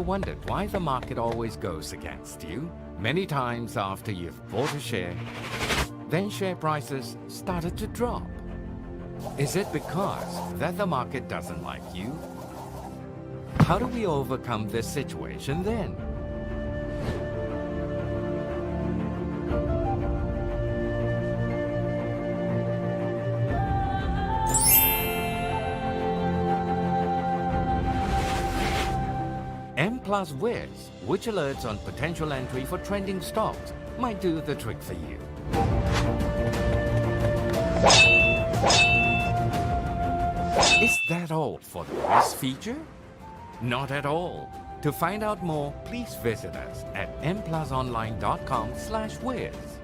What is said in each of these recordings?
wondered why the market always goes against you? Many times after you've bought a share, then share prices started to drop. Is it because that the market doesn't like you? How do we overcome this situation then? Mpluswares, which alerts on potential entry for trending stocks, might do the trick for you. Is that all for the risk feature? Not at all. To find out more, please visit us at mplusonline.com/wares.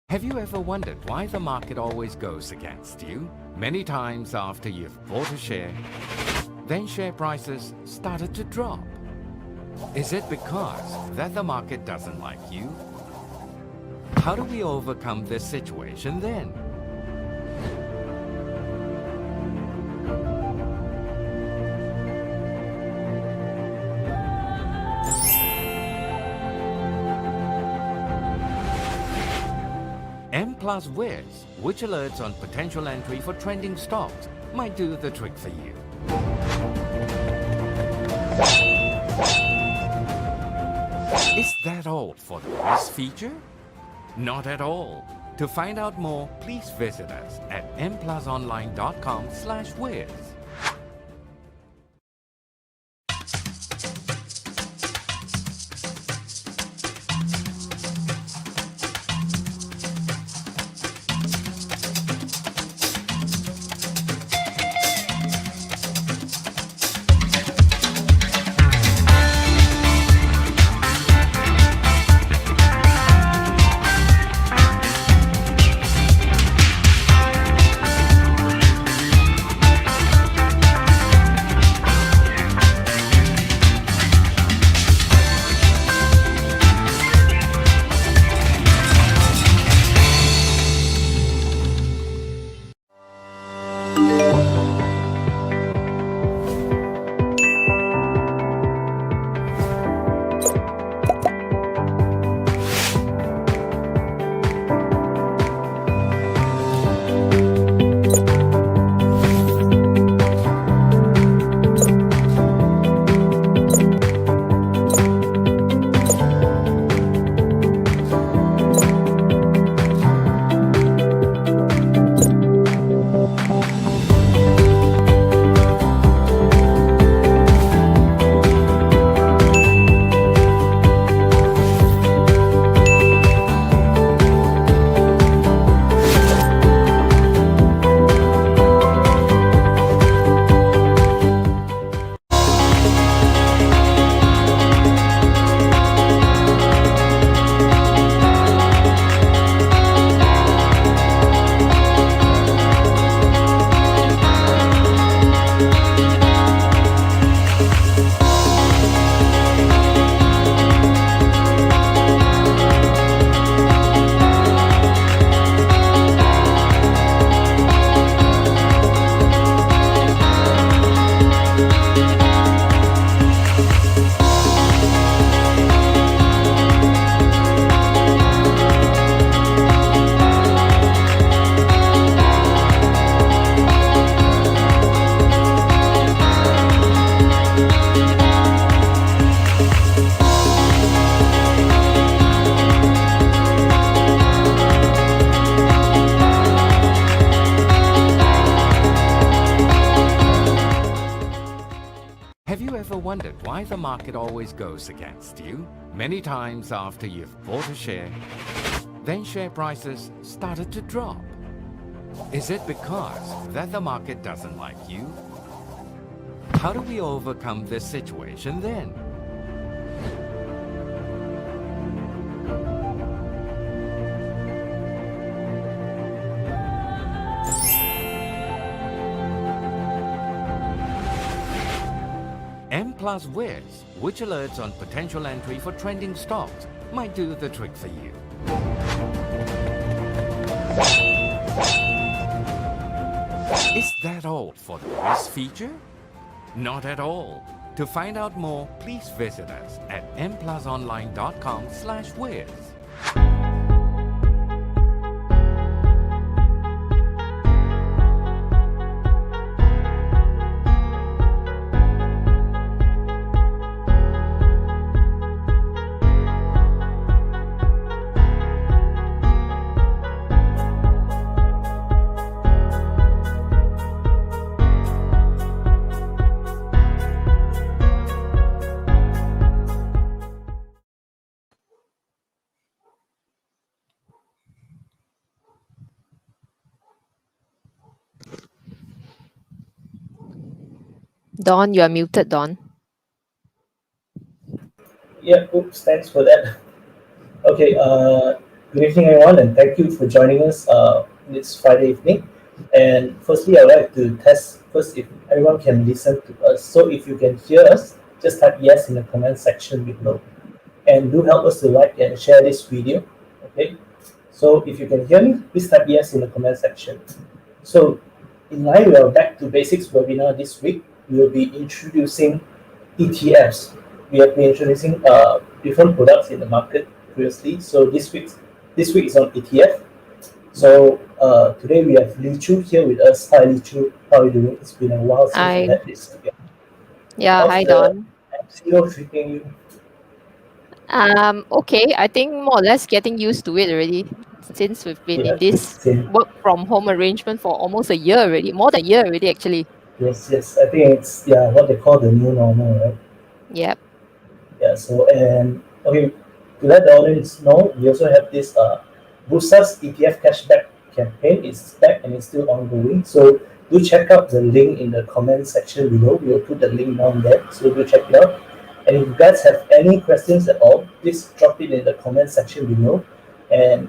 Have you ever wondered why the market always goes against you? Many times after you've bought a share, then share prices started to drop. Is it because that the market doesn't like you? How do we overcome this situation then? Mpluswares, which alerts on potential entry for trending stocks, might do the trick for you. Is that all for the risk feature? Not at all. To find out more, please visit us at mplusonline.com/wares. wondered why the market always goes against you? Many times after you've bought a share, then share prices started to drop. Is it because that the market doesn't like you? How do we overcome this situation then? Mpluswares, which alerts on potential entry for trending stocks, might do the trick for you. Is that all for the Wares feature? Not at all. To find out more, please visit us at mplusonline.com/wares. Don, you are muted, Don. Yeah, oops, thanks for that. Okay, good evening, everyone, and thank you for joining us this Friday evening. And firstly, I'd like to test first if everyone can listen to us. So if you can hear us, just type yes in the comment section below. And do help us to like and share this video. Okay, so if you can hear me, please type yes in the comment section. So in line with our Back to Basics webinar this week, we will be introducing ETFs. We have been introducing different products in the market previously. So this week is on ETF. So today we have Li Chu here with us. Hi Li Chu, how are you doing? It's been a while since Hi. we had this together. Yeah, How's hi, the Don. MCO treating you? Okay, I think more or less getting used to it already since we've been Yeah, in this same. work from home arrangement for almost a year already, more than a year already, actually. Yes. I think it's what they call the new normal, right? Yep. Yeah. So and okay, to let the audience know, we also have this Bursa's ETF cashback campaign. It's back and it's still ongoing. So do check out the link in the comment section below. We'll put the link down there. So do check it out. And if you guys have any questions at all, please drop it in the comment section below. And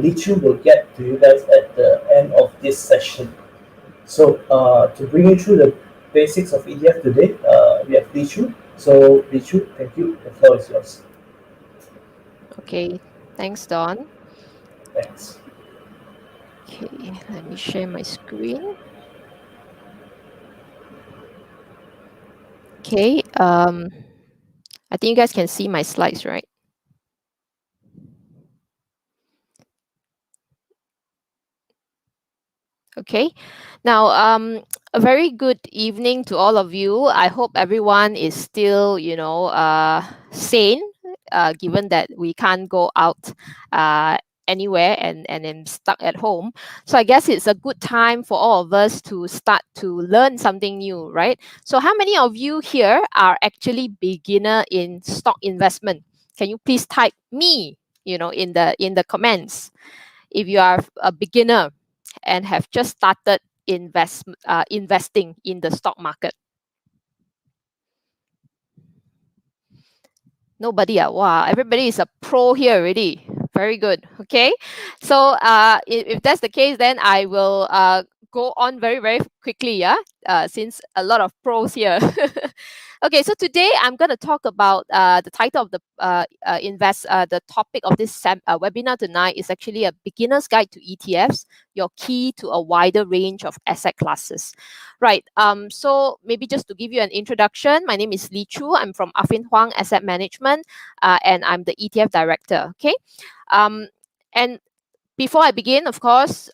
Li Chu will get to you guys at the end of this session. So to bring you through the basics of ETF today, we have Li Chu. So Li Chu, thank you. The floor is yours. Okay, thanks, Don. Thanks. Okay, let me share my screen. Okay, I think you guys can see my slides, right? Okay, now a very good evening to all of you. I hope everyone is still, sane, given that we can't go out anywhere and am stuck at home. So I guess it's a good time for all of us to start to learn something new, right? So how many of you here are actually beginner in stock investment? Can you please type me, in the comments if you are a beginner and have just started investing in the stock market? Nobody. Wow, everybody is a pro here already. Very good. Okay, so if that's the case, then I will go on very, very quickly, since a lot of pros here. Okay, so today I'm going to talk about the title of the the topic of this webinar tonight is actually a beginner's guide to ETFs, your key to a wider range of asset classes. Right. So maybe just to give you an introduction, my name is Li Chu. I'm from Afin Huu Asset Management, and I'm the ETF director. Okay. And before I begin, of course,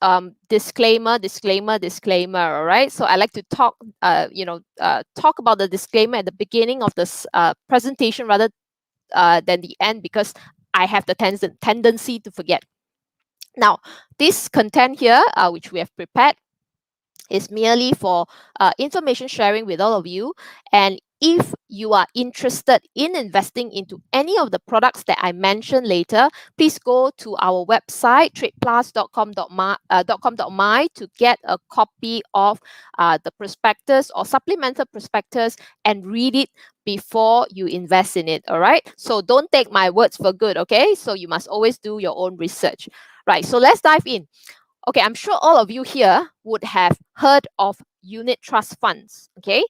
disclaimer. All right. So I like to talk about the disclaimer at the beginning of this presentation rather than the end, because I have the tendency to forget. Now, this content here, which we have prepared, is merely for information sharing with all of you. And if you are interested in investing into any of the products that I mentioned later, please go to our website, tradeplus.com.my to get a copy of the prospectus or supplemental prospectus and read it before you invest in it. All right. So don't take my words for good. Okay. So you must always do your own research. Right. So let's dive in. Okay, I'm sure all of you here would have heard of unit trust funds, okay?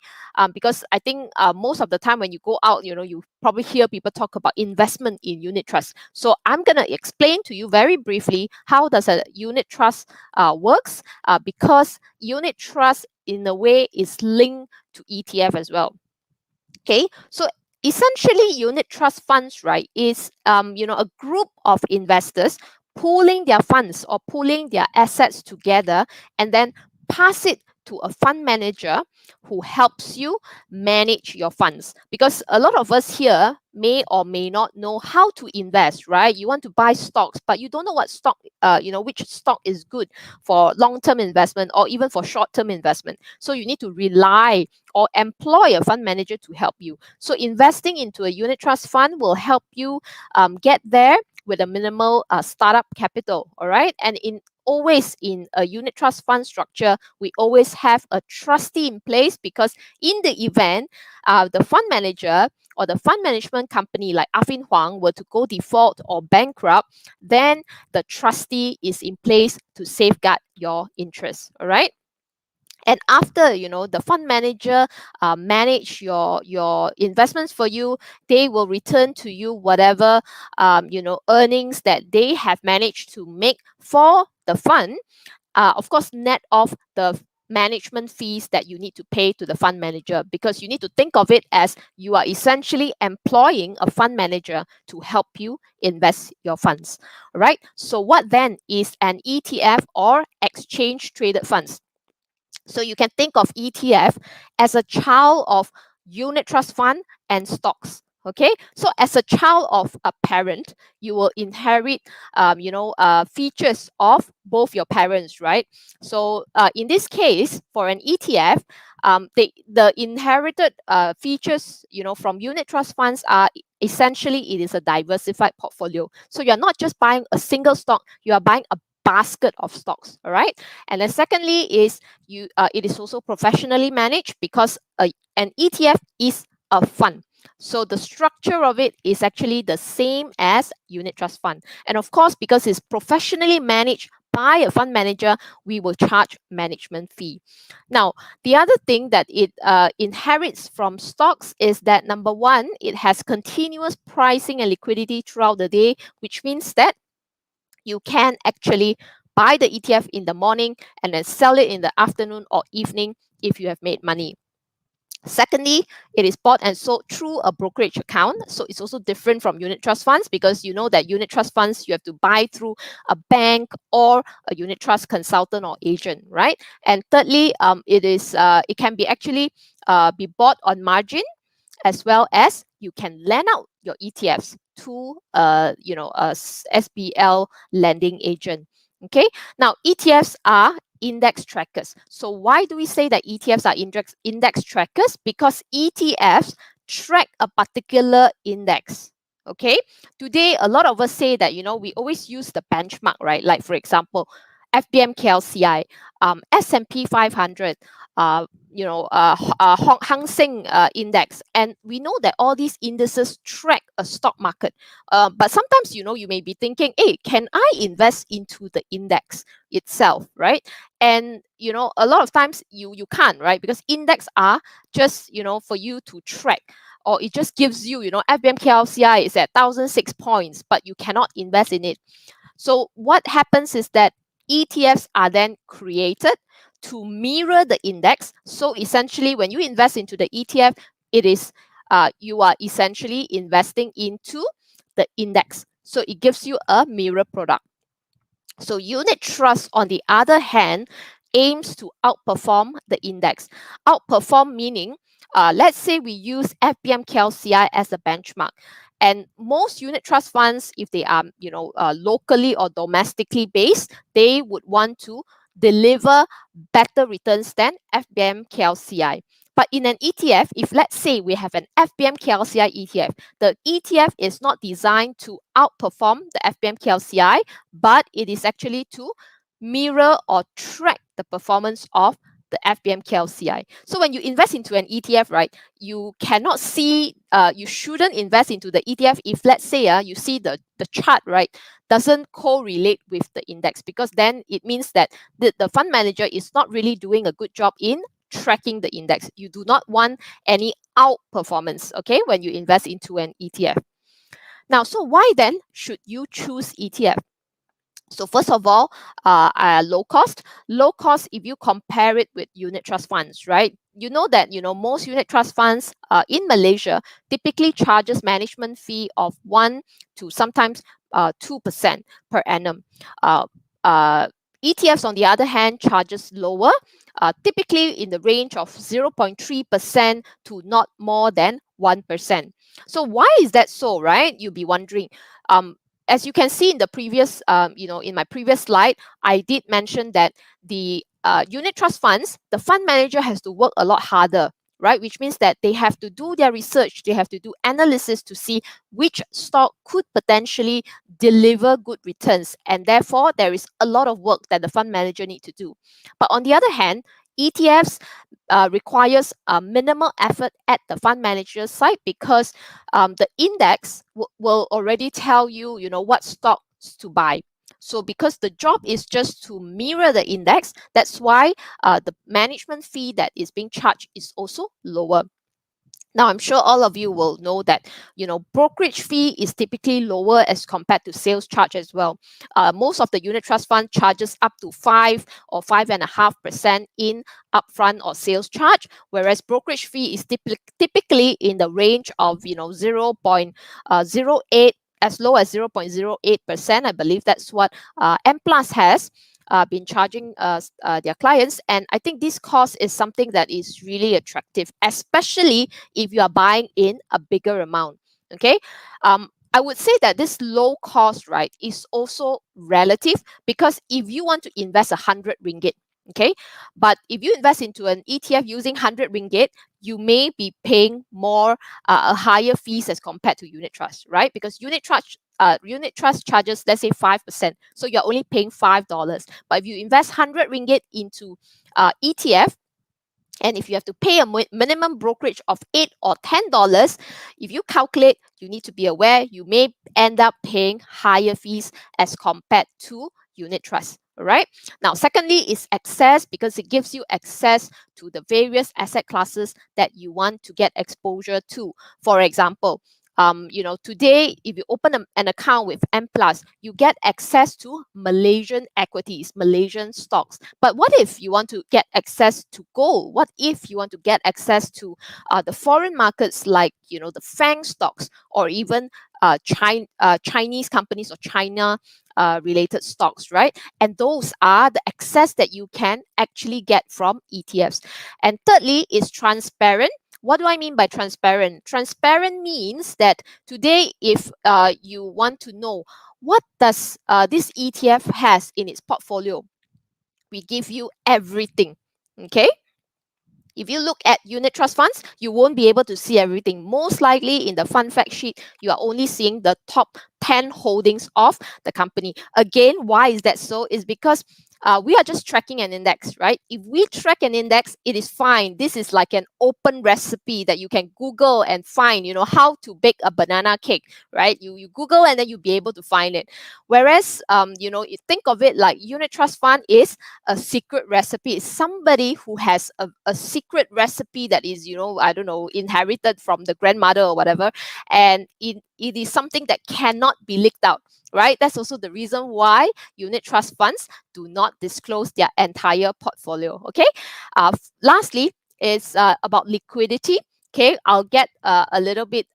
Because I think most of the time when you go out, you probably hear people talk about investment in unit trust. So I'm going to explain to you very briefly how does a unit trust works, because unit trust in a way is linked to ETF as well. Okay, so essentially unit trust funds, right, is a group of investors pooling their funds or pooling their assets together and then pass it to a fund manager who helps you manage your funds. Because a lot of us here may or may not know how to invest, right? You want to buy stocks, but you don't know what stock, which stock is good for long-term investment or even for short-term investment. So you need to rely or employ a fund manager to help you. So investing into a unit trust fund will help you get there with a minimal startup capital, all right? And always in a unit trust fund structure, we always have a trustee in place, because in the event the fund manager or the fund management company like Afin Huu were to go default or bankrupt, then the trustee is in place to safeguard your interests, all right? And after the fund manager manage your investments for you, they will return to you whatever earnings that they have managed to make for the fund, of course net of the management fees that you need to pay to the fund manager, because you need to think of it as you are essentially employing a fund manager to help you invest your funds. All right, so what then is an ETF, or exchange traded funds? So you can think of ETF as a child of unit trust fund and stocks. Okay, so as a child of a parent, you will inherit, features of both your parents, right? So in this case, for an ETF, the inherited features, from unit trust funds are essentially it is a diversified portfolio. So you're not just buying a single stock; you are buying a basket of stocks. All right, and then secondly is it is also professionally managed, because an ETF is a fund. So the structure of it is actually the same as unit trust fund. And of course, because it's professionally managed by a fund manager, we will charge management fee. Now, the other thing that it inherits from stocks is that, number one, it has continuous pricing and liquidity throughout the day, which means that you can actually buy the ETF in the morning and then sell it in the afternoon or evening if you have made money. Secondly, it is bought and sold through a brokerage account. So it's also different from unit trust funds, because you know that unit trust funds, you have to buy through a bank or a unit trust consultant or agent, right? And thirdly, it can be actually be bought on margin, as well as you can lend out your ETFs to a SBL lending agent. Okay, now ETFs are index trackers. So why do we say that ETFs are index trackers? Because ETFs track a particular index. Okay, today a lot of us say that we always use the benchmark, right? Like for example, FBM KLCI, S&P 500, Hang Seng index, and we know that all these indices track a stock market. But sometimes you may be thinking, hey, can I invest into the index itself, right? And a lot of times you can't, right? Because index are just for you to track, or it just gives you FBM KLCI is at 1,006 points, but you cannot invest in it. So what happens is that ETFs are then created to mirror the index. So essentially, when you invest into the ETF, it is you are essentially investing into the index. So it gives you a mirror product. So unit trust, on the other hand, aims to outperform the index. Outperform meaning, let's say we use FBM KLCI as a benchmark. And most unit trust funds, if they are locally or domestically based, they would want to deliver better returns than FBM KLCI. But in an ETF, if let's say we have an FBM KLCI ETF, the ETF is not designed to outperform the FBM KLCI, but it is actually to mirror or track the performance of the FBM KLCI. So when you invest into an ETF, right, you cannot see, you shouldn't invest into the ETF if let's say you see the chart, right, doesn't correlate with the index, because then it means that the fund manager is not really doing a good job in tracking the index. You do not want any outperformance, okay, when you invest into an ETF. Now, so why then should you choose ETF? So first of all, low cost. Low cost, if you compare it with unit trust funds, right? You know that most unit trust funds in Malaysia typically charges management fee of 1 to sometimes 2% per annum. ETFs, on the other hand, charges lower, typically in the range of 0.3% to not more than 1%. So why is that so, right? You'll be wondering. As you can see in the previous, in my previous slide, I did mention that the unit trust funds, the fund manager has to work a lot harder, right? Which means that they have to do their research, they have to do analysis to see which stock could potentially deliver good returns. And therefore, there is a lot of work that the fund manager need to do. But on the other hand, ETFs requires minimal effort at the fund manager's side, because the index will already tell you, what stocks to buy. So because the job is just to mirror the index, that's why the management fee that is being charged is also lower. Now, I'm sure all of you will know that, brokerage fee is typically lower as compared to sales charge as well. Most of the unit trust fund charges up to 5 or 5.5% in upfront or sales charge, whereas brokerage fee is typically in the range of, 0.08, as low as 0.08%. I believe that's what Mplus has been charging their clients. And I think this cost is something that is really attractive, especially if you are buying in a bigger amount. Okay. I would say that this low cost, right, is also relative, because if you want to invest 100 ringgit, okay, but if you invest into an ETF using 100 ringgit, you may be paying more, a higher fees as compared to unit trust, right? Because unit trust charges, let's say 5%. So you're only paying $5. But if you invest 100 ringgit into ETF, and if you have to pay a minimum brokerage of $8 or $10, if you calculate, you need to be aware you may end up paying higher fees as compared to unit trust. All right. Now, secondly is access, because it gives you access to the various asset classes that you want to get exposure to. For example, today, if you open an account with Mplus, you get access to Malaysian equities, Malaysian stocks. But what if you want to get access to gold? What if you want to get access to the foreign markets, like, the FANG stocks, or even Chinese companies or China related stocks, right? And those are the access that you can actually get from ETFs. And thirdly is transparent. What do I mean by transparent? Transparent means that today, if you want to know what does this ETF has in its portfolio, we give you everything. Okay. If you look at unit trust funds, you won't be able to see everything. Most likely in the fund fact sheet, you are only seeing the top 10 holdings of the company. Again, why is that so? Is because we are just tracking an index, right? If we track an index, it is fine. This is like an open recipe that you can Google and find, how to bake a banana cake, right? You Google and then you'll be able to find it. Whereas, you think of it like unit trust fund is a secret recipe. It's somebody who has a secret recipe that is, I don't know, inherited from the grandmother or whatever. And it is something that cannot be leaked out, right? That's also the reason why unit trust funds do not disclose their entire portfolio. Okay. Lastly, is about liquidity. Okay, I'll get a little bit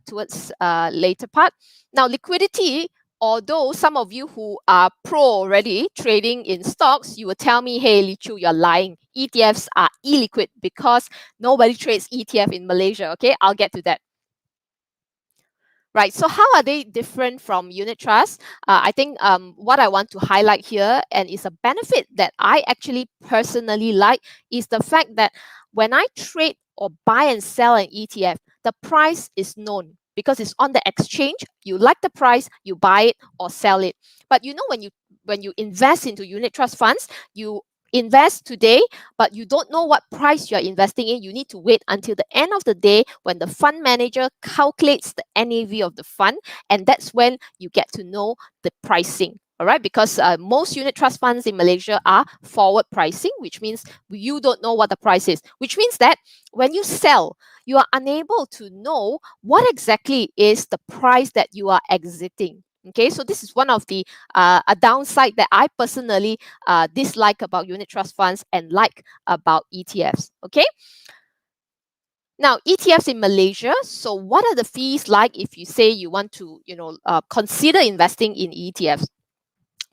towards later part. Now, liquidity, although some of you who are pro already trading in stocks, you will tell me, hey, Li Chu, you're lying. ETFs are illiquid because nobody trades ETF in Malaysia. Okay, I'll get to that. Right, so how are they different from unit trust? I think what I want to highlight here, and is a benefit that I actually personally like, is the fact that when I trade or buy and sell an ETF, the price is known because it's on the exchange. You like the price, you buy it or sell it. But you know, when you invest into unit trust funds, you invest today, but you don't know what price you're investing in. You need to wait until the end of the day when the fund manager calculates the NAV of the fund, and that's when you get to know the pricing. All right, because most unit trust funds in Malaysia are forward pricing, which means you don't know what the price is, which means that when you sell, you are unable to know what exactly is the price that you are exiting. Okay, so this is one of the a downside that I personally dislike about unit trust funds and like about ETFs. Okay. Now, ETFs in Malaysia. So, what are the fees like if you say you want to, consider investing in ETFs?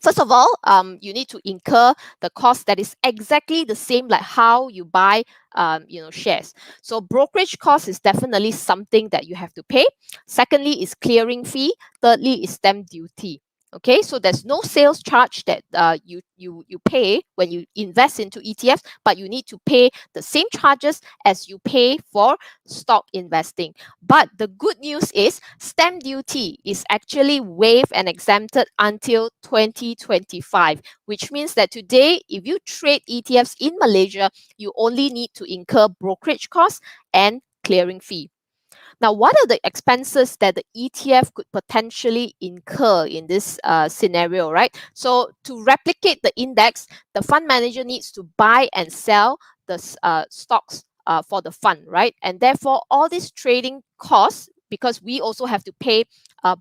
First of all, you need to incur the cost that is exactly the same like how you buy, shares. So brokerage cost is definitely something that you have to pay. Secondly, is clearing fee. Thirdly, is stamp duty. Okay, so there's no sales charge that you pay when you invest into ETFs, but you need to pay the same charges as you pay for stock investing. But the good news is stamp duty is actually waived and exempted until 2025, which means that today, if you trade ETFs in Malaysia, you only need to incur brokerage costs and clearing fee. Now, what are the expenses that the ETF could potentially incur in this scenario, right? So to replicate the index, the fund manager needs to buy and sell the stocks for the fund, right? And therefore, all these trading costs, because we also have to pay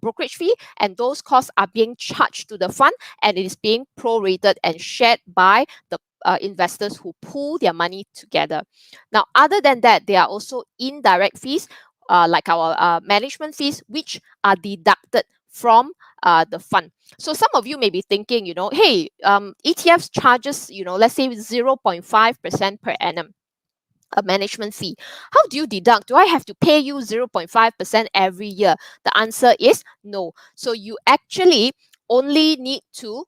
brokerage fee, and those costs are being charged to the fund, and it is being prorated and shared by the investors who pool their money together. Now, other than that, there are also indirect fees, like our management fees, which are deducted from the fund. So some of you may be thinking, hey, ETFs charges, let's say 0.5% per annum, a management fee. How do you deduct? Do I have to pay you 0.5% every year? The answer is no. So you actually only need to,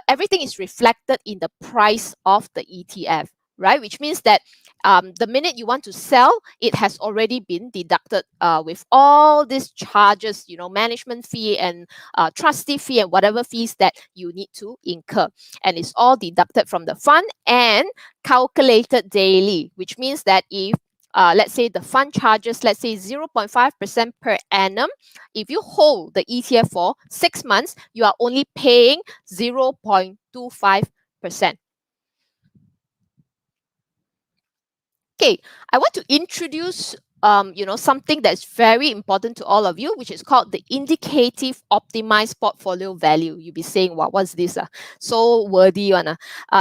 everything is reflected in the price of the ETF, right? Which means that the minute you want to sell, it has already been deducted with all these charges, management fee and trustee fee and whatever fees that you need to incur. And it's all deducted from the fund and calculated daily, which means that if let's say the fund charges, let's say 0.5% per annum, if you hold the ETF for 6 months, you are only paying 0.25%. Okay, I want to introduce something that's very important to all of you, which is called the indicative optimized portfolio value. You'll be saying, "What was this? So wordy one."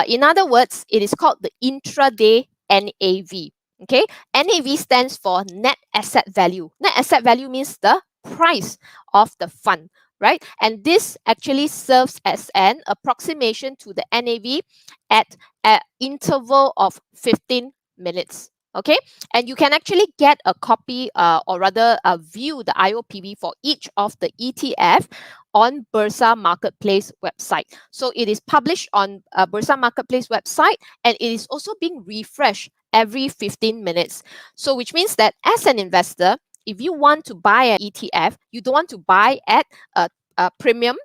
In other words, it is called the intraday NAV. Okay, NAV stands for net asset value. Net asset value means the price of the fund, right? And this actually serves as an approximation to the NAV at an interval of 15 minutes. Okay, and you can actually get a copy or rather view the IOPV for each of the ETF on Bursa Marketplace website. So it is published on Bursa Marketplace website, and it is also being refreshed every 15 minutes. So which means that as an investor, if you want to buy an ETF, you don't want to buy at a premium,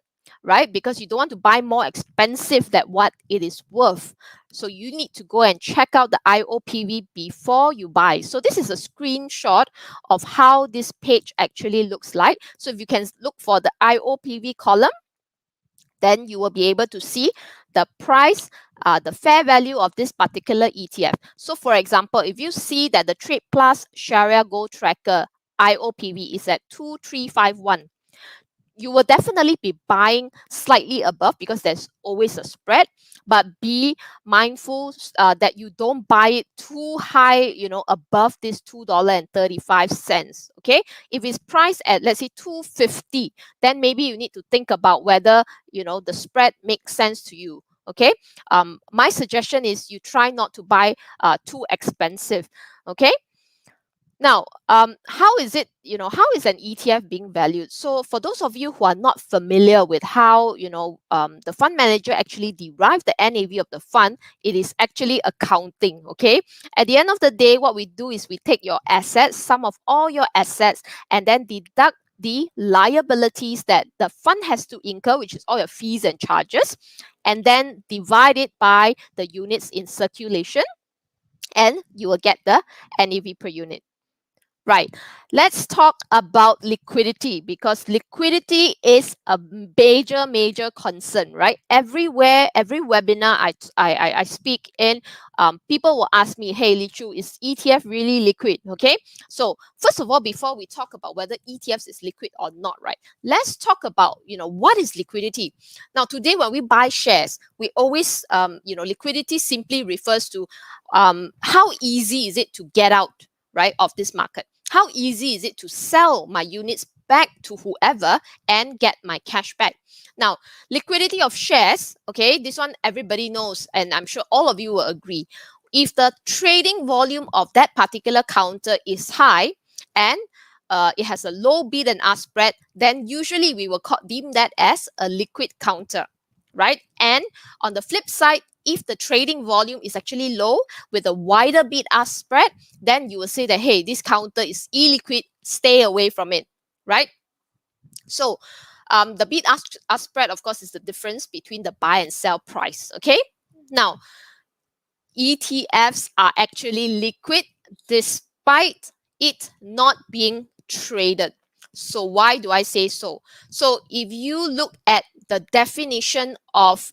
right? Because you don't want to buy more expensive than what it is worth. So you need to go and check out the IOPV before you buy. So this is a screenshot of how this page actually looks like. So if you can look for the IOPV column, then you will be able to see the price, the fair value of this particular ETF. So for example, if you see that the Trade Plus Sharia Gold Tracker IOPV is at 2351, you will definitely be buying slightly above because there's always a spread, but be mindful that you don't buy it too high, above this $2.35. Okay, if it's priced at, let's say, 250, then maybe you need to think about whether the spread makes sense to you. Okay, my suggestion is you try not to buy too expensive. Okay. Now, how is it, how is an ETF being valued? So for those of you who are not familiar with how, the fund manager actually derive the NAV of the fund, it is actually accounting, okay? At the end of the day, what we do is we take your assets, sum of all your assets, and then deduct the liabilities that the fund has to incur, which is all your fees and charges, and then divide it by the units in circulation, and you will get the NAV per unit. Right. Let's talk about liquidity, because liquidity is a major concern, right? Everywhere, every webinar I speak in, people will ask me, hey, Li Chu, is ETF really liquid? Okay. So first of all, before we talk about whether ETFs is liquid or not, right? Let's talk about, what is liquidity? Now, today when we buy shares, we always, liquidity simply refers to how easy is it to get out, right, of this market? How easy is it to sell my units back to whoever and get my cash back? Now, liquidity of shares, okay, this one everybody knows, and I'm sure all of you will agree. If the trading volume of that particular counter is high and it has a low bid and ask spread, then usually we will deem that as a liquid counter, right? And on the flip side, if the trading volume is actually low with a wider bid ask spread, then you will say that, hey, this counter is illiquid, stay away from it, right? So the bid ask spread, of course, is the difference between the buy and sell price, okay? Now, ETFs are actually liquid despite it not being traded. So why do I say so? So if you look at the definition of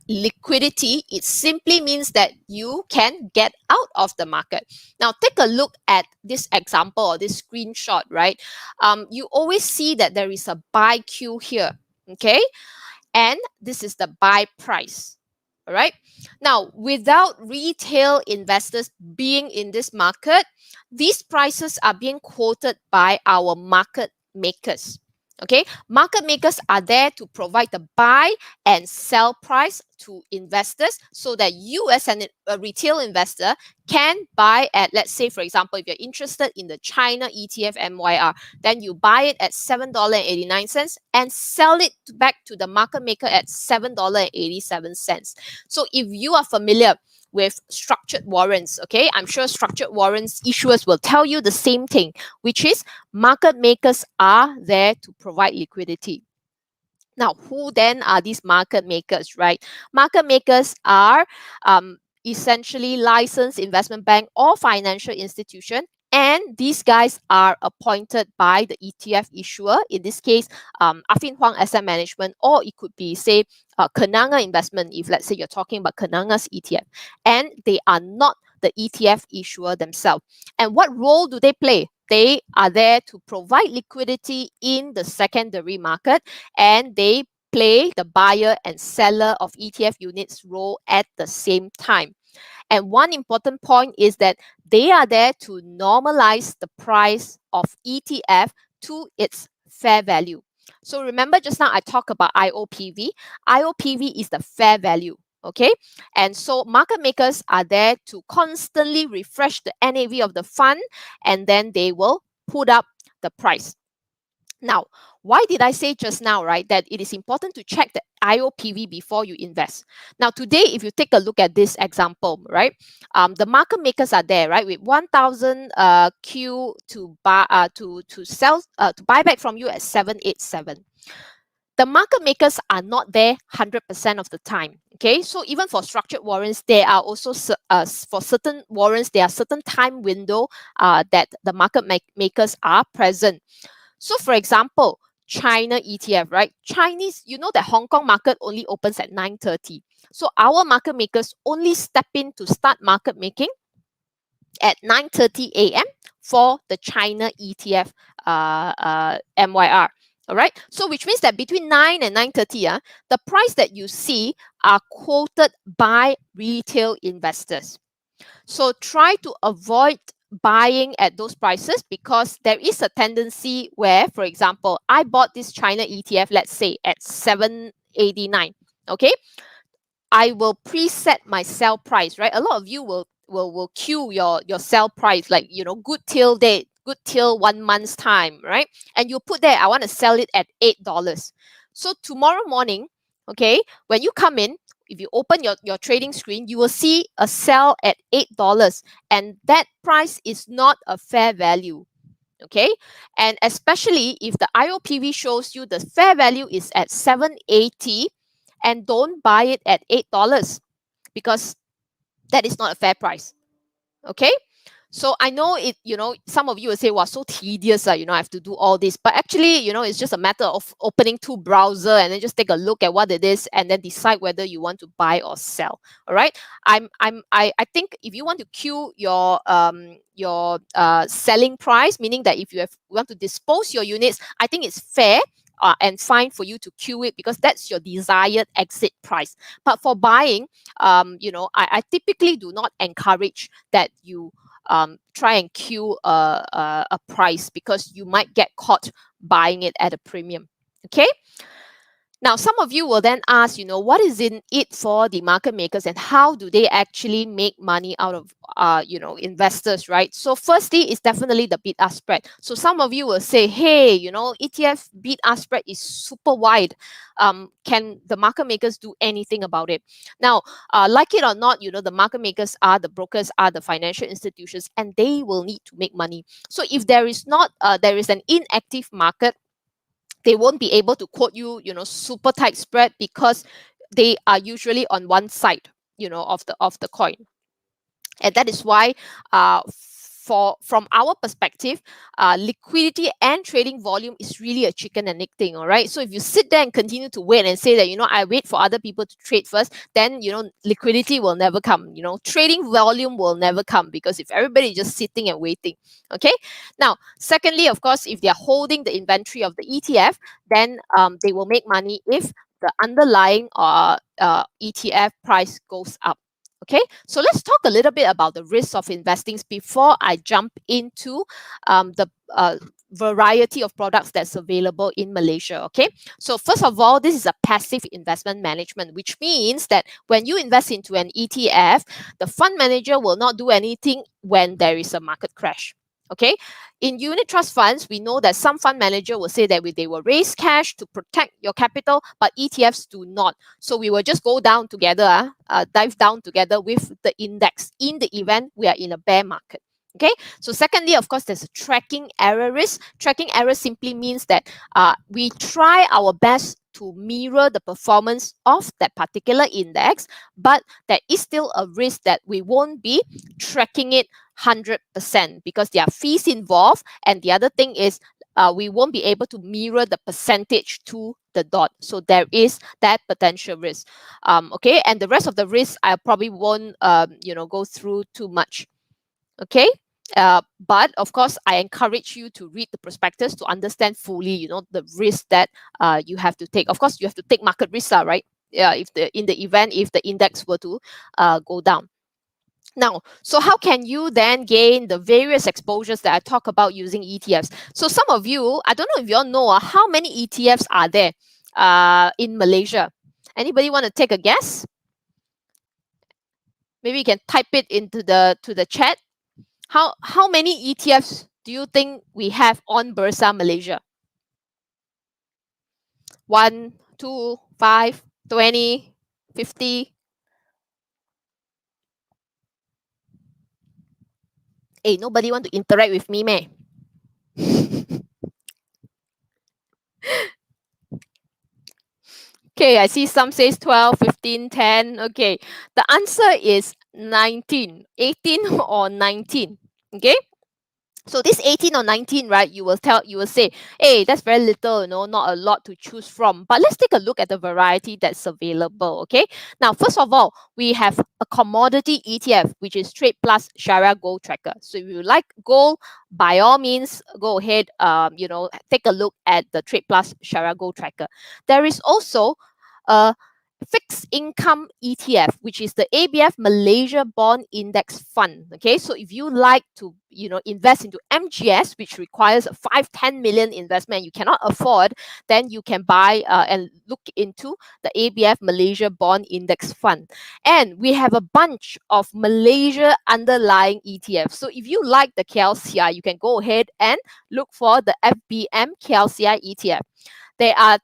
liquidity, it simply means that you can get out of the market. Now take a look at this example or this screenshot, right? You always see that there is a buy queue here, okay? And this is the buy price. All right. Now, without retail investors being in this market, these prices are being quoted by our market makers. Okay, market makers are there to provide the buy and sell price to investors so that you as a retail investor can buy at, let's say, for example, if you're interested in the China ETF MYR, then you buy it at $7.89 and sell it back to the market maker at $7.87. So if you are familiar with structured warrants, okay, I'm sure structured warrants issuers will tell you the same thing, which is market makers are there to provide liquidity. Now, who then are these market makers, right? Market makers are essentially licensed investment bank or financial institution, and these guys are appointed by the ETF issuer, in this case, Afin Huu Asset Management, or it could be, say, Kenanga Investment, if let's say you're talking about Kenanga's ETF, and they are not the ETF issuer themselves. And what role do they play? They are there to provide liquidity in the secondary market, and they play the buyer and seller of ETF units role at the same time. And one important point is that they are there to normalize the price of ETF to its fair value. So remember just now I talked about IOPV. IOPV is the fair value. Okay, and so market makers are there to constantly refresh the NAV of the fund, and then they will put up the price. Now, why did I say just now, right, that it is important to check the IOPV before you invest? Now, today, if you take a look at this example, right, the market makers are there, right, with 1,000 Q to buy to buy back from you at 787. The market makers are not there 100% of the time. Okay, so even for structured warrants, there are also for certain warrants, there are certain time window that the market makers are present. So for example, China ETF, right? Chinese, you know that Hong Kong market only opens at 9:30. So our market makers only step in to start market making at 9:30 a.m. for the China ETF MYR. All right. So which means that between 9 and 9:30, the price that you see are quoted by retail investors. So try to avoid buying at those prices, because there is a tendency where, for example, I bought this China ETF, let's say at 789. Okay. I will preset my sell price, right? A lot of you will will queue your sell price, like, you know, good till date, good till 1 month's time, right? And you put there, I want to sell it at $8. So tomorrow morning, okay, when you come in, if you open your trading screen, you will see a sell at $8, and that price is not a fair value. Okay, and especially if the IOPV shows you the fair value is at 780, and don't buy it at $8, because that is not a fair price. Okay, so I know it, you know, some of you will say, wow, so tedious, you know, I have to do all this. But actually, you know, it's just a matter of opening two browser and then just take a look at what it is and then decide whether you want to buy or sell. All right. I think if you want to queue your selling price, meaning that if you want to dispose your units, I think it's fair and fine for you to queue it, because that's your desired exit price. But for buying, you know, I typically do not encourage that you try and queue a price, because you might get caught buying it at a premium. Okay. Now, some of you will then ask, you know, what is in it for the market makers, and how do they actually make money out of, you know, investors, right? So firstly, it's definitely the bid-ask spread. So some of you will say, hey, you know, ETF bid-ask spread is super wide. Can the market makers do anything about it? Now, like it or not, you know, the market makers are the brokers, are the financial institutions, and they will need to make money. So if there is not, there is an inactive market, they won't be able to quote you, you know, super tight spread, because they are usually on one side, you know, of the coin. And that is why, from our perspective, liquidity and trading volume is really a chicken and egg thing. All right. So if you sit there and continue to wait and say that, you know, I wait for other people to trade first, then, you know, liquidity will never come. You know, trading volume will never come, because if everybody is just sitting and waiting. Okay. Now, secondly, of course, if they are holding the inventory of the ETF, then they will make money if the underlying ETF price goes up. Okay, so let's talk a little bit about the risks of investing before I jump into the variety of products that's available in Malaysia. Okay, so first of all, this is a passive investment management, which means that when you invest into an ETF, the fund manager will not do anything when there is a market crash. Okay, in unit trust funds, we know that some fund manager will say that they will raise cash to protect your capital, but ETFs do not. So we will just go down together, dive down together with the index in the event we are in a bear market. Okay. So secondly, of course, there's a tracking error risk. Tracking error simply means that we try our best to mirror the performance of that particular index, but there is still a risk that we won't be tracking it 100%, because there are fees involved. And the other thing is, we won't be able to mirror the percentage to the dot. So there is that potential risk. Okay, and the rest of the risks I probably won't you know, go through too much. Okay. But of course, I encourage you to read the prospectus to understand fully, you know, the risk that you have to take. Of course, you have to take market risk, right? If in the event if the index were to go down. Now, so how can you then gain the various exposures that I talk about using ETFs? So some of you, I don't know if you all know how many ETFs are there in Malaysia. Anybody want to take a guess? Maybe you can type it into the chat. How many ETFs do you think we have on Bursa Malaysia? 1, 2, 5, 20, 50. Hey, nobody want to interact with me, meh? Okay, I see some says 12, 15, 10. Okay, the answer is 19, 18 or 19. Okay, so this 18 or 19, right, you will say, hey, that's very little, you know, not a lot to choose from. But let's take a look at the variety that's available. Okay, now first of all, we have a commodity ETF, which is Trade Plus Sharia Gold Tracker. So if you like gold, by all means, go ahead, you know, take a look at the Trade Plus Sharia Gold Tracker. There is also a fixed income ETF, which is the ABF Malaysia Bond Index Fund. Okay, so if you like to, invest into MGS, which requires a 5-10 million investment, you cannot afford, then you can buy and look into the ABF Malaysia Bond Index Fund. And we have a bunch of Malaysia underlying ETFs. So if you like the KLCI, you can go ahead and look for the FBM KLCI ETF. There are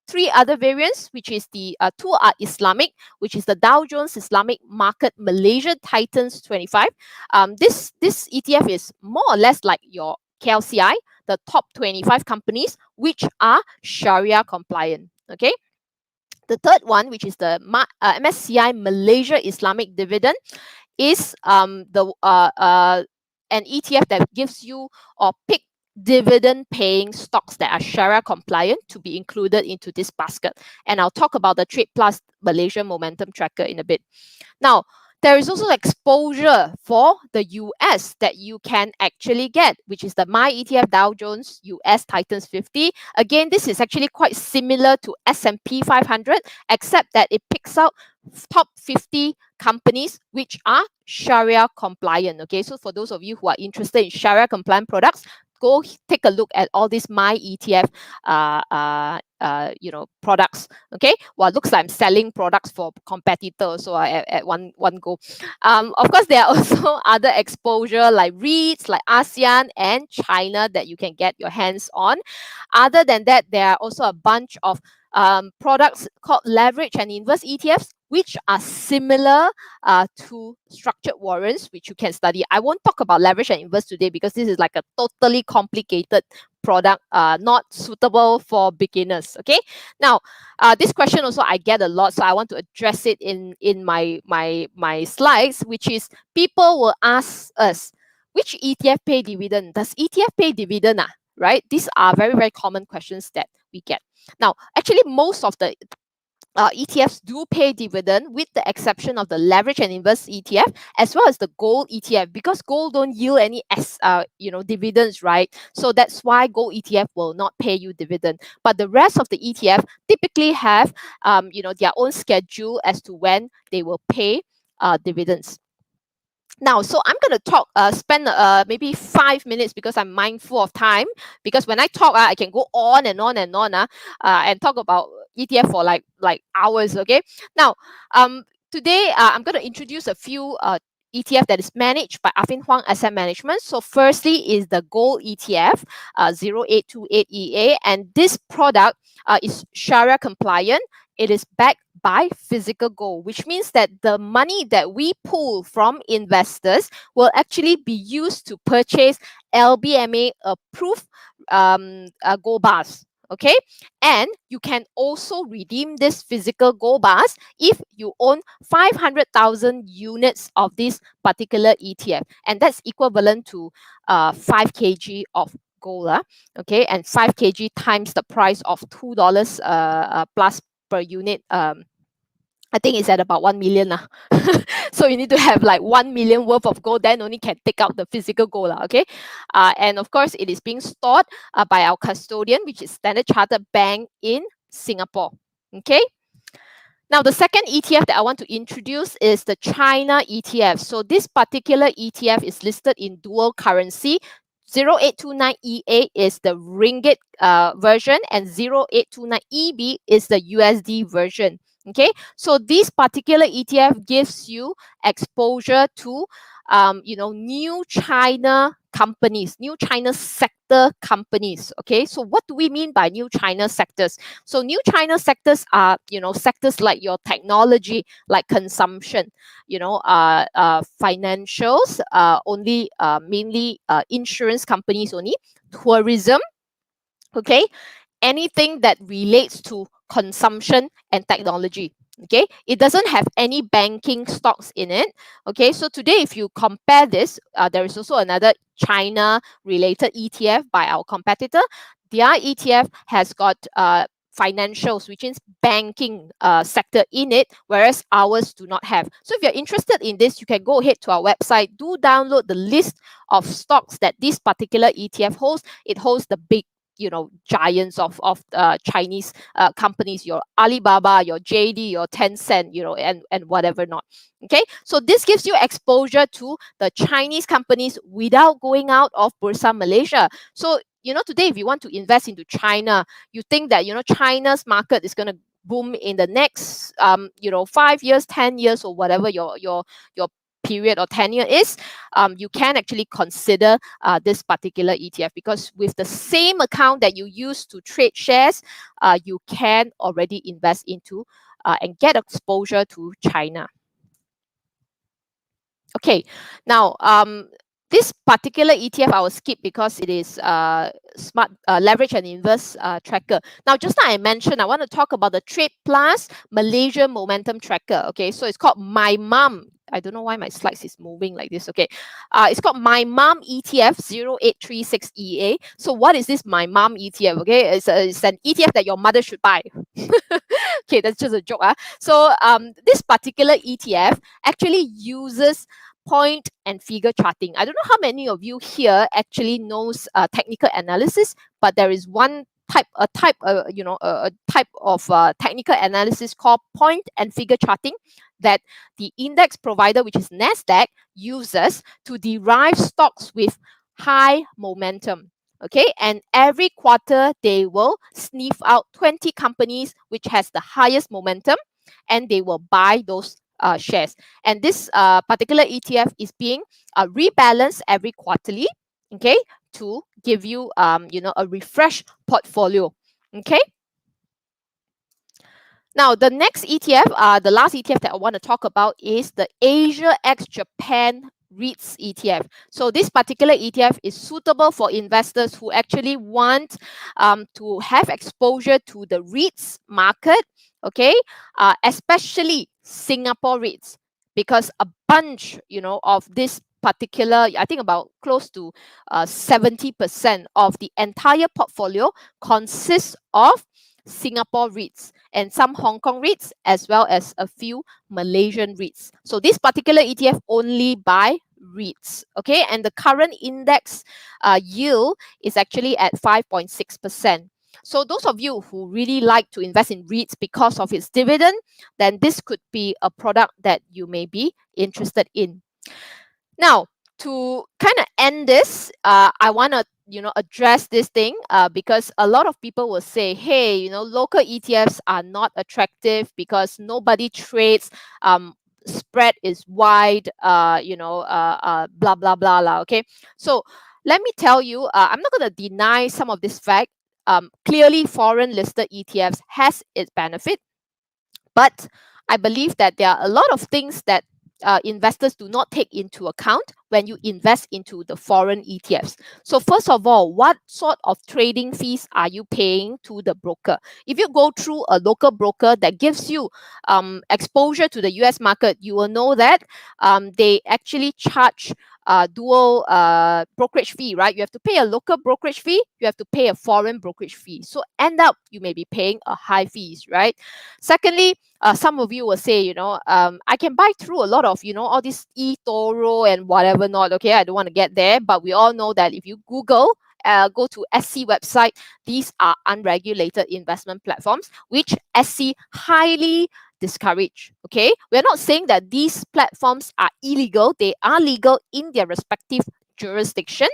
3 other variants, which is the 2 are Islamic, which is the Dow Jones Islamic Market Malaysia Titans 25. This ETF is more or less like your KLCI, the top 25 companies which are Sharia compliant. Okay. The third one, which is the MSCI Malaysia Islamic Dividend, is an ETF that gives you or pick dividend paying stocks that are Sharia compliant to be included into this basket. And I'll talk about the Trade Plus Malaysia Momentum Tracker in a bit. Now, there is also exposure for the US that you can actually get, which is the My ETF Dow Jones US Titans 50. Again, this is actually quite similar to S&P 500, except that it picks out top 50 companies which are Sharia compliant. Okay, so for those of you who are interested in Sharia compliant products, go take a look at all these My ETF products. Okay, well, looks like I'm selling products for competitors, so at one go. Of course, there are also other exposure like REITs, like ASEAN and China that you can get your hands on. Other than that, there are also a bunch of products called leverage and inverse ETFs, which are similar to structured warrants, which you can study. I won't talk about leverage and inverse today because this is like a totally complicated product, not suitable for beginners. Okay. Now, this question also I get a lot, so I want to address it in my slides, which is people will ask us, which ETF pay dividend? Does ETF pay dividend? Right? These are very, very common questions that we get. Now, actually, most of the ETFs do pay dividend, with the exception of the leverage and inverse ETF, as well as the gold ETF, because gold don't yield any dividends, right? So that's why gold ETF will not pay you dividend. But the rest of the ETF typically have their own schedule as to when they will pay dividends. Now, so I'm going to spend maybe 5 minutes because I'm mindful of time. Because when I talk, I can go on and on and on and talk about ETF for like hours. Okay. Now, today I'm going to introduce a few ETF that is managed by Afin Huu Asset Management. So firstly is the gold ETF 0828EA, and this product is Sharia compliant. It is backed by physical gold, which means that the money that we pull from investors will actually be used to purchase LBMA approved gold bars. Okay, and you can also redeem this physical gold bars if you own 500,000 units of this particular ETF, and that's equivalent to 5 kg of gold. Okay, and 5 kg times the price of $2 plus per unit. I think it's at about 1 million. So you need to have like 1 million worth of gold, then only can take out the physical gold. Okay. And of course, it is being stored by our custodian, which is Standard Chartered Bank in Singapore. Okay. Now, the second ETF that I want to introduce is the China ETF. So this particular ETF is listed in dual currency. 0829EA is the ringgit version, and 0829EB is the USD version. Okay, so this particular ETF gives you exposure to new China companies, new China sector companies. Okay, so what do we mean by new China sectors? So new China sectors are sectors like your technology, like consumption, financials, only mainly insurance companies only, tourism. Okay, anything that relates to consumption and technology. Okay, it doesn't have any banking stocks in it. Okay, so today if you compare this, there is also another China related ETF by our competitor. Their ETF has got financials, which is banking sector in it, whereas ours do not have. So if you're interested in this, you can go ahead to our website, do download the list of stocks that this particular ETF holds. It holds the big giants of Chinese companies, your Alibaba, your JD, your Tencent, and whatever not. Okay, so this gives you exposure to the Chinese companies without going out of Bursa Malaysia. So today, if you want to invest into China, you think that China's market is going to boom in the next 5 years, 10 years, or whatever your period or tenure is, you can actually consider this particular ETF, because with the same account that you use to trade shares, you can already invest into and get exposure to China. Okay, now this particular ETF I will skip because it is smart leverage and inverse tracker. Now, just now I mentioned I want to talk about the Trade Plus Malaysia Momentum Tracker. Okay, so it's called My Mom. I don't know why my slides is moving like this. Okay, it's called My Mom ETF 0836EA. So what is this My Mom ETF? Okay, it's an ETF that your mother should buy. Okay, that's just a joke. So this particular ETF actually uses point and figure charting. I don't know how many of you here actually knows technical analysis, but there is one type of technical analysis called point and figure charting that the index provider, which is Nasdaq, uses to derive stocks with high momentum. Okay, and every quarter they will sniff out 20 companies which has the highest momentum, and they will buy those shares. And this particular ETF is being rebalanced every quarterly, okay, to give you a refresh portfolio. Okay. Now, the next ETF, the last ETF that I want to talk about is the Asia X Japan REITs ETF. So this particular ETF is suitable for investors who actually want to have exposure to the REITs market, okay, especially Singapore REITs, because a bunch, of this particular, I think about close to 70% of the entire portfolio consists of Singapore REITs and some Hong Kong REITs, as well as a few Malaysian REITs. So this particular ETF only buy REITs, okay? And the current index yield is actually at 5.6%. So those of you who really like to invest in REITs because of its dividend, then this could be a product that you may be interested in. Now, to kind of end this, I want to address this thing because a lot of people will say, hey, local ETFs are not attractive because nobody trades, spread is wide, blah blah blah lah. Okay, so let me tell you, I'm not going to deny some of this fact. Clearly, foreign listed ETFs has its benefit, but I believe that there are a lot of things that investors do not take into account when you invest into the foreign ETFs. So first of all, what sort of trading fees are you paying to the broker? If you go through a local broker that gives you exposure to the US market, you will know that they actually charge dual brokerage fee, right? You have to pay a local brokerage fee, you have to pay a foreign brokerage fee. So end up, you may be paying a high fees, right? Secondly, some of you will say, I can buy through a lot of, all this eToro and whatever not. Okay, I don't want to get there, but we all know that if you Google, go to SC website, these are unregulated investment platforms, which SC highly discourage. Okay, we're not saying that these platforms are illegal. They are legal in their respective jurisdiction,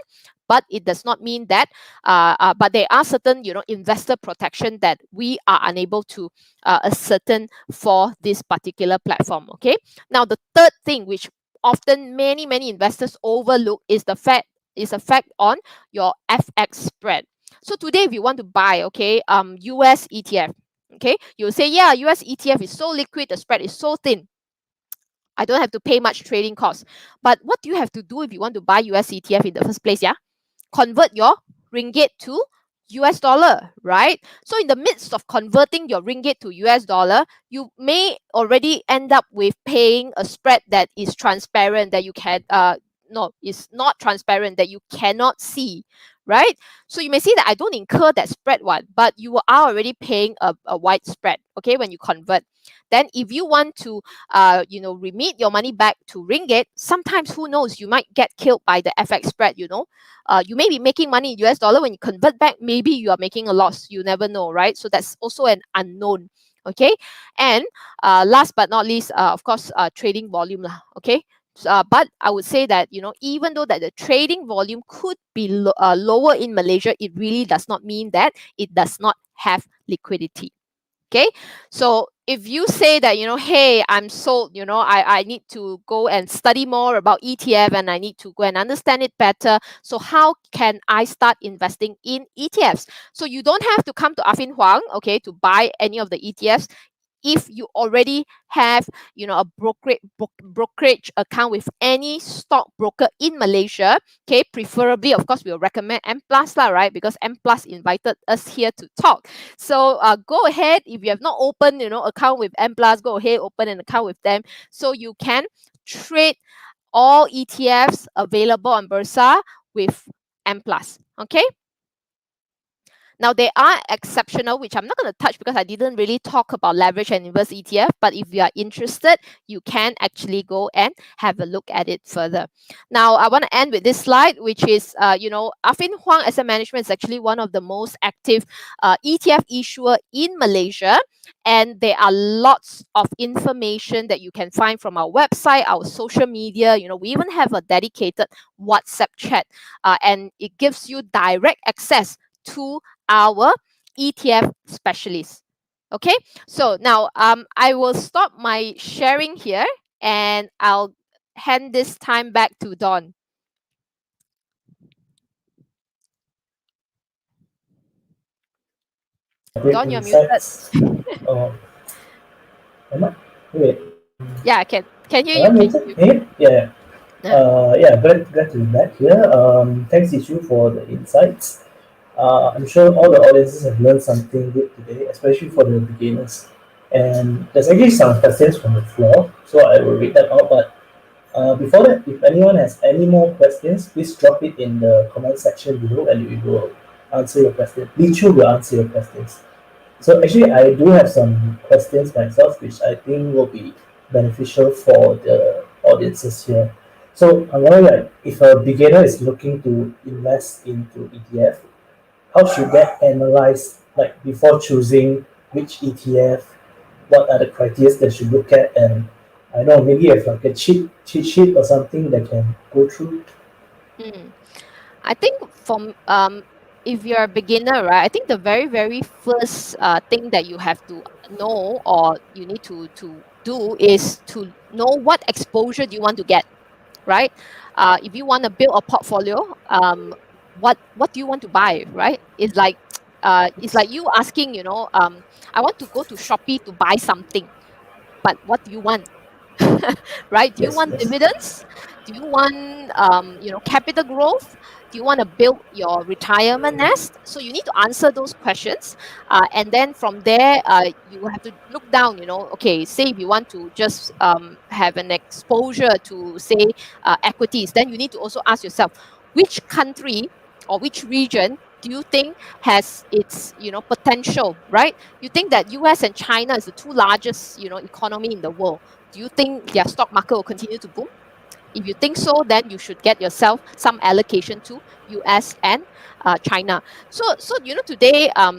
but it does not mean that but there are certain investor protection that we are unable to ascertain for this particular platform. Okay, now the third thing which often many investors overlook is the fact on your FX spread. So today, if you want to buy, okay, US ETF, okay, you'll say, yeah, US ETF is so liquid, the spread is so thin, I don't have to pay much trading costs. But what do you have to do if you want to buy US ETF in the first place? Yeah, convert your ringgit to US dollar, right? So in the midst of converting your ringgit to US dollar, you may already end up with paying a spread that is transparent, that you can no, it's not transparent, that you cannot see, right? So you may see that I don't incur that spread one, but you are already paying a wide spread, okay, when you convert. Then if you want to, remit your money back to ringgit, sometimes, who knows, you might get killed by the FX spread, you may be making money in US dollar. When you convert back, maybe you are making a loss. You never know, right? So that's also an unknown, okay? And last but not least, of course, trading volume lah, okay? But I would say that, even though that the trading volume could be lower in Malaysia, it really does not mean that it does not have liquidity. Okay, so if you say that, hey, I'm sold, I need to go and study more about ETF and I need to go and understand it better. So how can I start investing in ETFs? So you don't have to come to Afin Huu, okay, to buy any of the ETFs. If you already have, a brokerage account with any stockbroker in Malaysia, okay, preferably, of course, we'll recommend Mplus lah, right? Because Mplus invited us here to talk. So go ahead, if you have not opened, account with Mplus, go ahead, open an account with them, so you can trade all ETFs available on Bursa with Mplus. Okay. Now, there are exceptional, which I'm not going to touch because I didn't really talk about leverage and inverse ETF. But if you are interested, you can actually go and have a look at it further. Now, I want to end with this slide, which is, Afin Huu Asset Management is actually one of the most active ETF issuer in Malaysia. And there are lots of information that you can find from our website, our social media. We even have a dedicated WhatsApp chat, and it gives you direct access to our ETF specialists. Okay, so now I will stop my sharing here and I'll hand this time back to Don. Don, you're muted. Wait. Yeah, I can hear you. Yeah. Glad to be back here. Thanks, Ishu, for the insights. I'm sure all the audiences have learned something good today, especially for the beginners. And there's actually some questions from the floor, so I will read that out. But before that, if anyone has any more questions, please drop it in the comment section below, and we will answer your question. Lichu will answer your questions. So actually, I do have some questions myself, which I think will be beneficial for the audiences here. So I'm wondering, like, if a beginner is looking to invest into ETF, how should that analyze, like, before choosing which ETF? What are the criteria they should look at? And I know, maybe you have like a cheat sheet or something that can go through. I think from if you're a beginner, right, I think the very, very first thing that you have to know, or you need to do, is to know what exposure do you want to get, right? If you want to build a portfolio, what do you want to buy, right? It's like you asking, I want to go to Shopee to buy something, but what do you want? Right? Do you want dividends? Do you want capital growth? Do you want to build your retirement nest? So you need to answer those questions, and then from there, you have to look down. Okay, say if you want to just have an exposure to, say, equities, then you need to also ask yourself, which country or which region do you think has its potential, right? You think that US and China is the two largest economy in the world. Do you think their stock market will continue to boom? If you think so, then you should get yourself some allocation to US and China. So today, a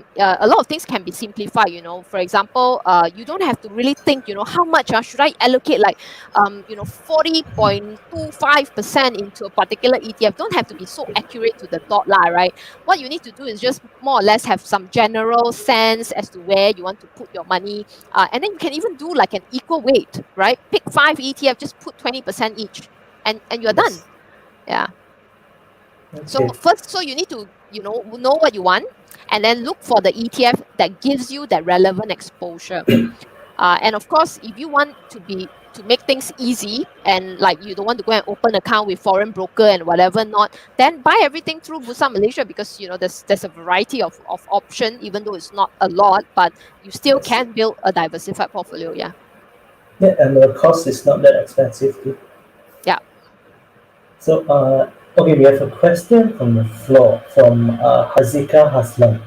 lot of things can be simplified. For example, you don't have to really think, how much should I allocate, like 40.25% into a particular ETF. Don't have to be so accurate to the dot lah, right? What you need to do is just more or less have some general sense as to where you want to put your money, and then you can even do like an equal weight, right? Pick 5 ETF, just put 20% each, and you're done. Yeah. Okay. So first, you need to know what you want, and then look for the ETF that gives you that relevant exposure. And of course, if you want to make things easy, and like you don't want to go and open an account with foreign broker and whatever not, then buy everything through Bursa Malaysia, because there's a variety of options, even though it's not a lot, but you still can build a diversified portfolio. Yeah. Yeah, and the cost is not that expensive too. Yeah. So Okay, we have a question from the floor from Hazika Haslan.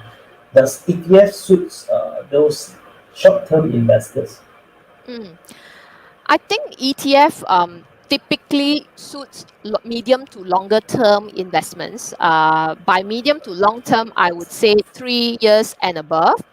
Does ETF suits those short-term investors? Mm. I think ETF typically suits medium to longer term investments. By medium to long term, I would say 3 years and above.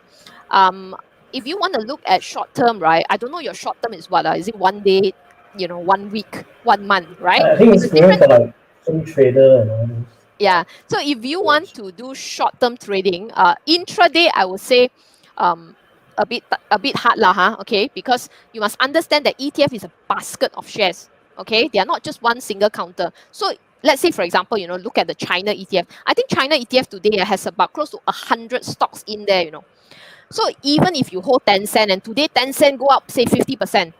If you want to look at short term, right? I don't know your short term is what? Is it 1 day, 1 week, 1 month, right? I think it's Because going different. for like swing trader and all those. Yeah. So if you want to do short term trading, intraday, I would say, um, a bit hard lah, huh? Okay, because you must understand that ETF is a basket of shares. Okay, they are not just one single counter. So let's say, for example, look at the China ETF. I think China ETF today has about close to 100 stocks in there. So even if you hold Tencent and today Tencent go up, say 50%,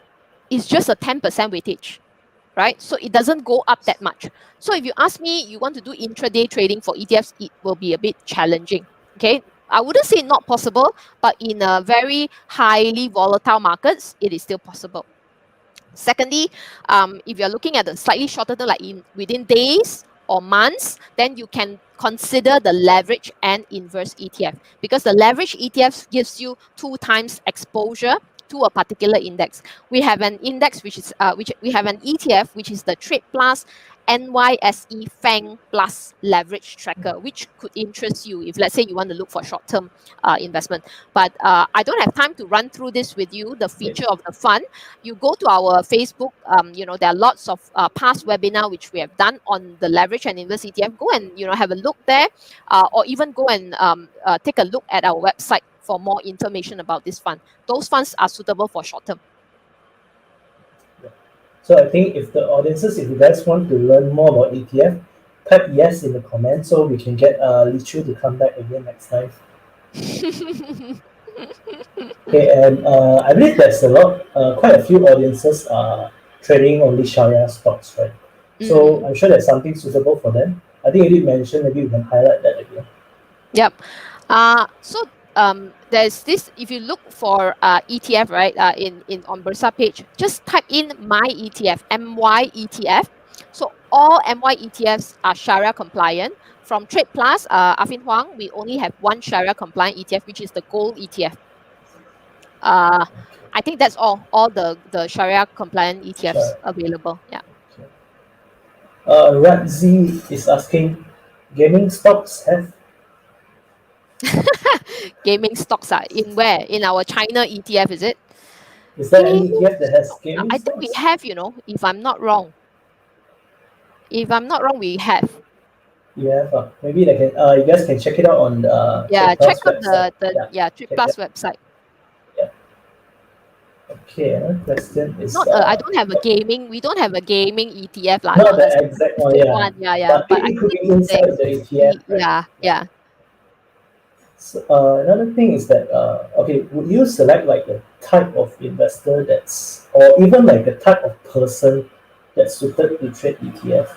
it's just a 10% weightage, right? So it doesn't go up that much. So if you ask me, you want to do intraday trading for ETFs, it will be a bit challenging. Okay, I wouldn't say not possible, but in a very highly volatile markets, it is still possible. Secondly, if you're looking at the slightly shorter term, like within days or months, then you can consider the leverage and inverse ETF, because the leverage ETF gives you 2 times exposure to a particular index. We have an index which we have an ETF which is the Trade Plus NYSE FANG Plus leverage tracker, which could interest you if, let's say, you want to look for short-term investment. But I don't have time to run through this with you, the feature of the fund. You go to our Facebook, there are lots of past webinar which we have done on the leverage and inverse ETF. Go and have a look there, or even go and take a look at our website for more information about this fund. Those funds are suitable for short term. So I think if the audiences, if you guys want to learn more about ETF, type yes in the comments so we can get Li Chu to come back again next time. Okay, and I believe there's quite a few audiences are trading only Sharia stocks, right? So I'm sure there's something suitable for them. I think you did mention, maybe you can highlight that again. Yep. So there's this. If you look for ETF, right, in on Bursa page, just type in my ETF, MY ETF. So all MY ETFs are Sharia compliant. From Trade Plus, Afin Huu, we only have one Sharia compliant ETF, which is the Gold ETF. I think that's all the Sharia compliant ETFs available. Yeah. Radzi is asking, gaming stocks have? Gaming stocks are in where? In our China ETF, is it? Is there any ETF that has gaming I stocks? think we have, if I'm not wrong. If I'm not wrong, we have. Yeah, maybe they can. You guys can check it out on the Yeah, Trade check Plus out website. Trade Plus website. Okay, another question is Not I don't have a gaming. We don't have a gaming ETF lah. not the exact one, yeah. One, yeah. But it could be inside the ETF. Right? Yeah. So, another thing is that okay, would you select like the type of investor that's, or even like the type of person that's suited to trade ETF?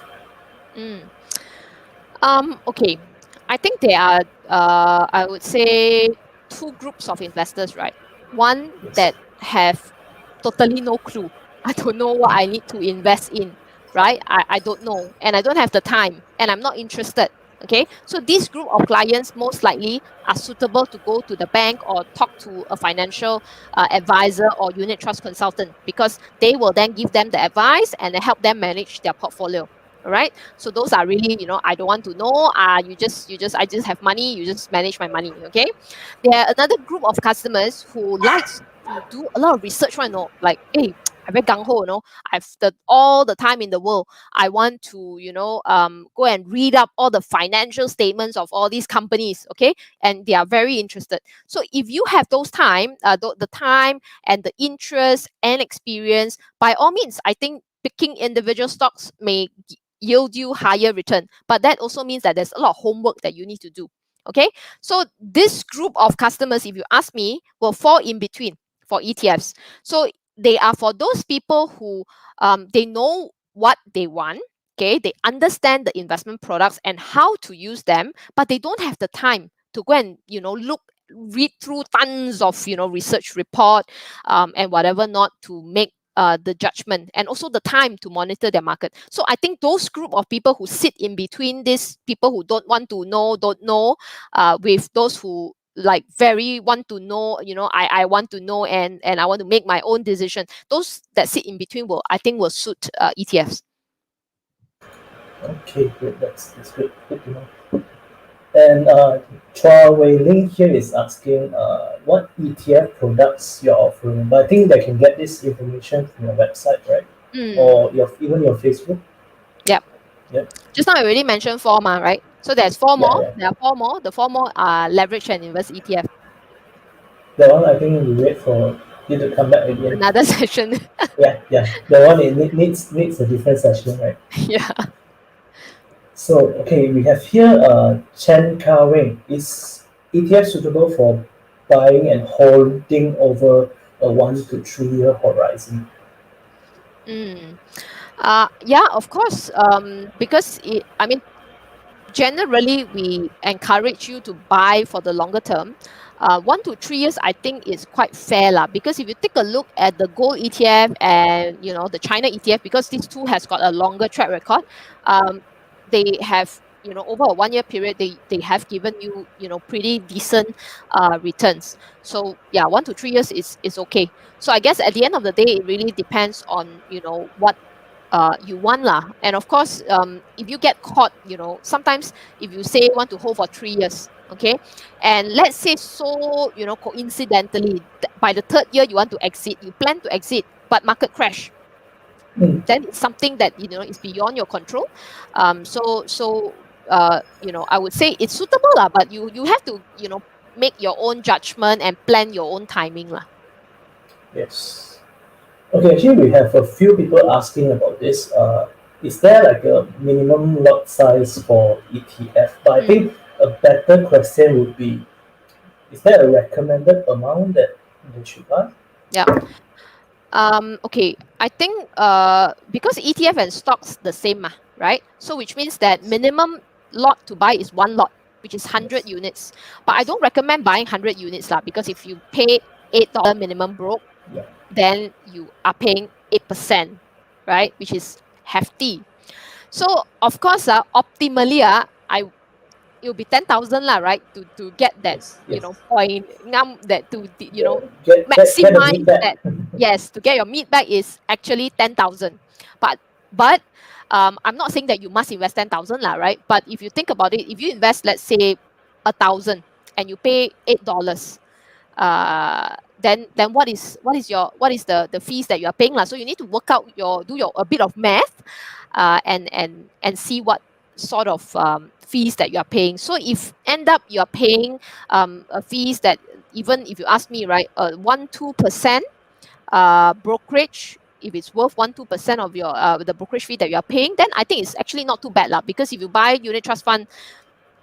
Okay. I think there are I would say 2 groups of investors, right? One that have totally no clue. I don't know what I need to invest in, right? I don't know, and I don't have the time, and I'm not interested. Okay, so this group of clients most likely are suitable to go to the bank or talk to a financial advisor or unit trust consultant, because they will then give them the advice and help them manage their portfolio. All right, so those are really, I don't want to know. I just have money. You just manage my money. Okay, there are another group of customers who likes to do a lot of research. Right now, like, hey, I very gung ho. I've all the time in the world. I want to, go and read up all the financial statements of all these companies. Okay, and they are very interested. So if you have those time, the time and the interest and experience, by all means, I think picking individual stocks may yield you higher return, but that also means that there's a lot of homework that you need to do. Okay, so this group of customers, if you ask me, will fall in between for ETFs. So they are for those people who they know what they want. Okay, they understand the investment products and how to use them, but they don't have the time to go and read through tons of research report and whatever not to make the judgment and also the time to monitor their market. So I think those group of people who sit in between these people who don't want to know, don't know, with those who like very want to know, I want to know and I want to make my own decision. Those that sit in between I think will suit ETFs. Okay, good. That's good. Good to know. And Chua Wei Ling here is asking what ETF products you're offering. But I think they can get this information from your website, right? Or even your Facebook. Yep. Yep. Just now I already mentioned 4 right? So there's 4 more. Yeah. There are 4 more. The 4 more are leverage and invest ETF. That one I think we wait for you to come back again. Another session. Yeah. The one it needs a different session, right? Yeah. So okay, we have here Chen Ka Wing. Is ETF suitable for buying and holding over a 1 to 3 year horizon? Yeah, of course. Because generally we encourage you to buy for the longer term. 1 to 3 years, I think is quite fair lah. Because if you take a look at the gold ETF and the China ETF, because these two has got a longer track record, they have over a 1 year period they have given you pretty decent returns. So yeah, 1 to 3 years is okay. So I guess at the end of the day, it really depends on what you want lah. And of course, if you get caught, sometimes if you say want to hold for 3 years, okay, and let's say coincidentally by the 3rd year you want to exit, you plan to exit, but market crash, then it's something that is beyond your control. So I would say it's suitable lah, but you have to make your own judgment and plan your own timing lah. Yes. Okay, actually we have a few people asking about this. Is there like a minimum lot size for ETF? But I think a better question would be, is there a recommended amount that they should buy? Yeah. Okay, I think because ETF and stocks the same, right? So which means that minimum lot to buy is 1 lot, which is 100 units. But I don't recommend buying 100 units lah, because if you pay $8 minimum broke, then you are paying 8%, right? Which is hefty. So of course, optimally, it will be 10,000 lah, right? To get that point, that to maximize that. Yes, to get your meat back is actually 10,000. But I'm not saying that you must invest 10,000 lah, right? But if you think about it, if you invest, let's say 1,000 and you pay $8, then what is the fees that you are paying lah? So you need to work out a bit of math, and see what sort of fees that you are paying. So if end up you are paying fees that, even if you ask me, right, 1-2% brokerage, if it's worth 1-2% of your the brokerage fee that you are paying, then I think it's actually not too bad lah. Because if you buy unit trust fund,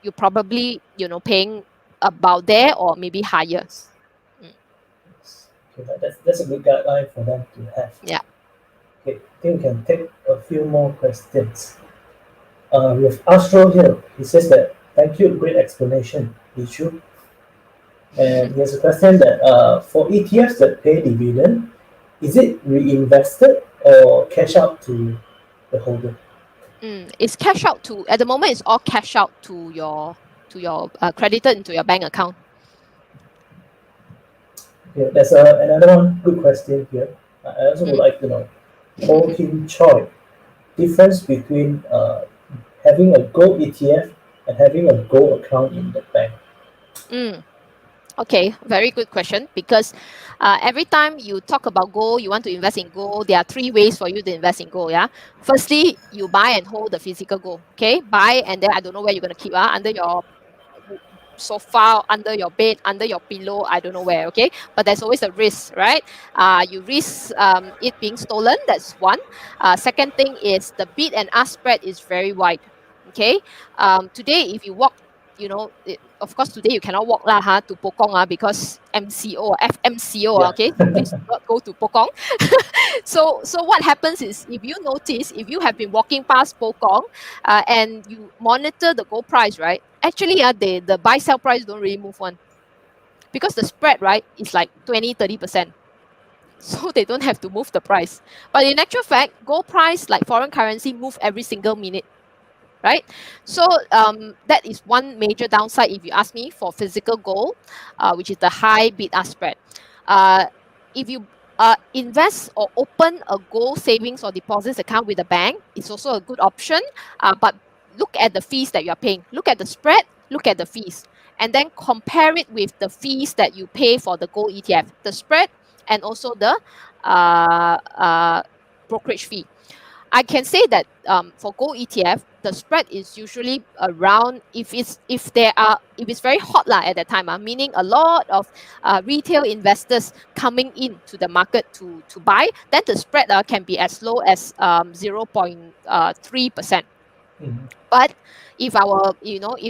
you're probably paying about there or maybe higher. Okay, that's a good guideline for them to have. Yeah. Okay, I think we can take a few more questions. We have Astro here. He says that, thank you, great explanation, Lichu. And he has a question that for ETFs that pay dividend, is it reinvested or cash out to the holder? It's cash out to, at the moment it's all cash out to your credited into your bank account. Yeah, there's another one good question here. I also would like to know, Ho Kim Choi, difference between having a gold ETF and having a gold account in the bank. Okay, very good question, because every time you talk about gold, you want to invest in gold, there are 3 ways for you to invest in gold. Yeah, firstly, you buy and hold the physical gold. Okay, buy, and then I don't know where you're going to keep, under your sofa, under your bed, under your pillow, I don't know where. Okay, but there's always a risk, right? You risk it being stolen. That's one. Second thing is the bid and ask spread is very wide. Okay, today if you walk, of course today you cannot walk lah to Pokong because MCO, FMCO. Okay, please do not go to Pokong. So what happens is, if you notice, if you have been walking past Pokong and you monitor the gold price, right? Actually, the buy sell price don't really move one, because the spread, right, is like 20-30%. so they don't have to move the price. But in actual fact, gold price, like foreign currency, move every single minute, right? So that is one major downside, if you ask me, for physical gold, which is the high bid-ask spread. If you invest or open a gold savings or deposits account with a bank, it's also a good option. But look at the fees that you're paying. Look at the spread, look at the fees, and then compare it with the fees that you pay for the gold ETF, the spread, and also the brokerage fee. I can say that for gold ETF, the spread is usually around, if it's very hot at that time, meaning a lot of retail investors coming into the market to buy, then the spread can be as low as 0.3%. But if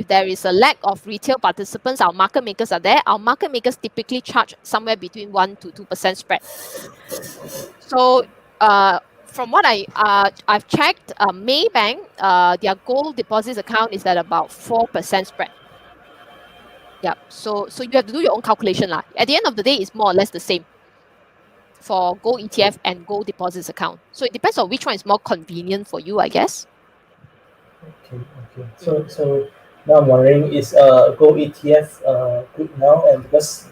there is a lack of retail participants, our market makers are there. Our market makers typically charge somewhere between 1 to 2% spread. So from what I've checked, Maybank, their gold deposits account is at about 4% spread. Yeah. So you have to do your own calculation lah. At the end of the day, it's more or less the same for gold ETF and gold deposits account. So it depends on which one is more convenient for you, I guess. Okay. So now I'm wondering, is gold ETF good now? And because